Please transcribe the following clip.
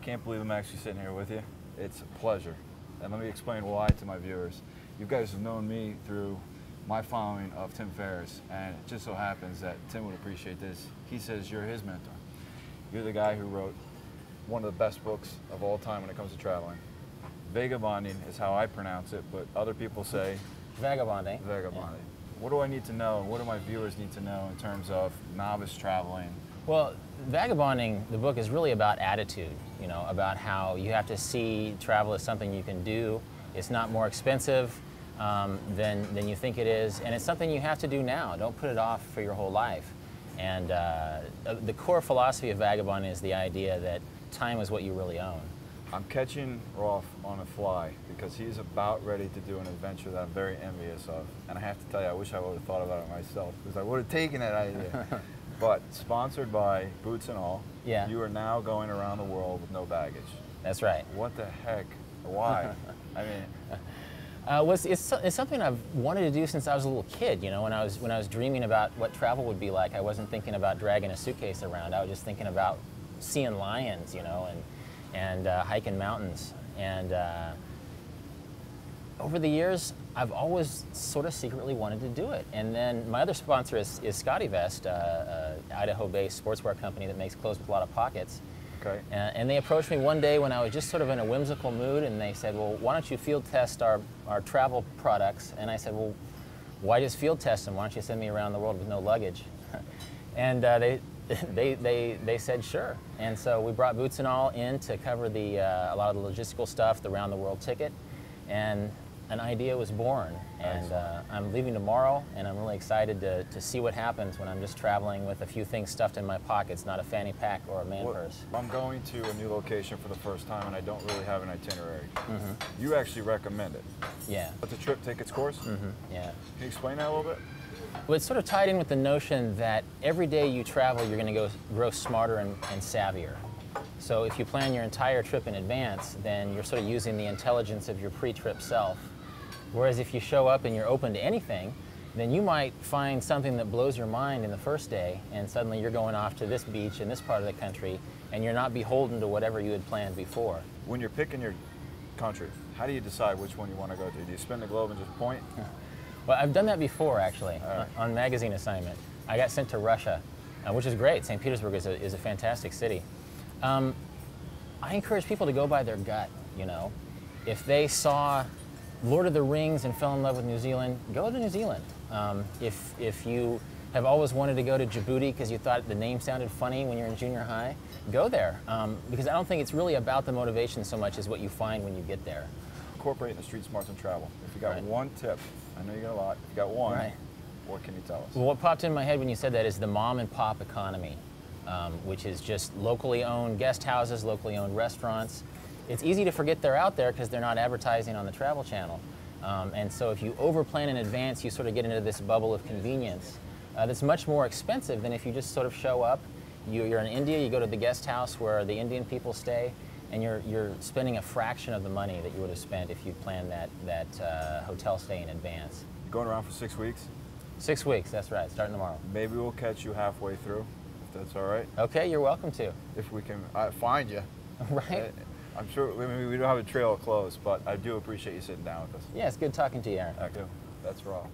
can't believe I'm actually sitting here with you. It's a pleasure. And let me explain why to my viewers. You guys have known me through my following of Tim Ferriss, and it just so happens that Tim would appreciate this. He says you're his mentor. You're the guy who wrote one of the best books of all time when it comes to traveling. Vagabonding is how I pronounce it, but other people say Vagabonding. Vagabonding. Yeah. What do I need to know, and what do my viewers need to know in terms of novice traveling? Well, Vagabonding, the book, is really about attitude, you know, about how you have to see travel as something you can do. It's not more expensive than you think it is, and it's something you have to do now. Don't put it off for your whole life. And the core philosophy of Vagabonding is the idea that time is what you really own. I'm catching Rolf on a fly because he's about ready to do an adventure that I'm very envious of. And I have to tell you, I wish I would have thought about it myself because I would have taken that idea. But sponsored by Boots and All, yeah. You are now going around the world with no baggage. That's right. What the heck? Why? I mean, it's something I've wanted to do since I was a little kid. You know, when I was dreaming about what travel would be like, I wasn't thinking about dragging a suitcase around. I was just thinking about seeing lions, you know, and hiking mountains. And over the years, I've always sort of secretly wanted to do it. And then my other sponsor is Scotty Vest, Idaho-based sportswear company that makes clothes with a lot of pockets. okay. And they approached me one day when I was just sort of in a whimsical mood, and they said, well, why don't you field test our travel products? And I said, well, why just field test them? Why don't you send me around the world with no luggage? And they said sure. And so we brought Boots and All in to cover a lot of the logistical stuff, the round the world ticket, and an idea was born. And I'm leaving tomorrow, and I'm really excited to see what happens when I'm just traveling with a few things stuffed in my pockets, not a fanny pack or a man purse. I'm going to a new location for the first time, and I don't really have an itinerary. Mm-hmm. You actually recommend it. Yeah. Let the trip take its course? Mm-hmm. Yeah. Can you explain that a little bit? Well, it's sort of tied in with the notion that every day you travel, you're going to grow smarter and savvier. So if you plan your entire trip in advance, then you're sort of using the intelligence of your pre-trip self. Whereas if you show up and you're open to anything, then you might find something that blows your mind in the first day, and suddenly you're going off to this beach in this part of the country, and you're not beholden to whatever you had planned before. When you're picking your country, how do you decide which one you want to go to? Do you spin the globe and just point? Well, I've done that before, actually, on magazine assignment. I got sent to Russia, which is great. St. Petersburg is a fantastic city. I encourage people to go by their gut, you know. If they saw Lord of the Rings and fell in love with New Zealand, go to New Zealand. If you have always wanted to go to Djibouti because you thought the name sounded funny when you're in junior high, go there. Because I don't think it's really about the motivation so much as what you find when you get there. Incorporating the street smarts in travel. If you got one tip, I know you got a lot, if you got one, what can you tell us? Well, what popped in my head when you said that is the mom and pop economy, which is just locally owned guest houses, locally owned restaurants. It's easy to forget they're out there because they're not advertising on the Travel Channel. And so if you overplan in advance, you sort of get into this bubble of convenience that's much more expensive than if you just sort of show up. You're in India, you go to the guest house where the Indian people stay, and you're spending a fraction of the money that you would have spent if you planned that hotel stay in advance. You're going around for 6 weeks? 6 weeks, that's right, starting tomorrow. Maybe we'll catch you halfway through, if that's all right. Okay, you're welcome to. If we can find you. Right. I'm sure, I mean, we don't have a trail of clothes, but I do appreciate you sitting down with us. Yeah, it's good talking to you, Aaron. Thank you. That's Rolf.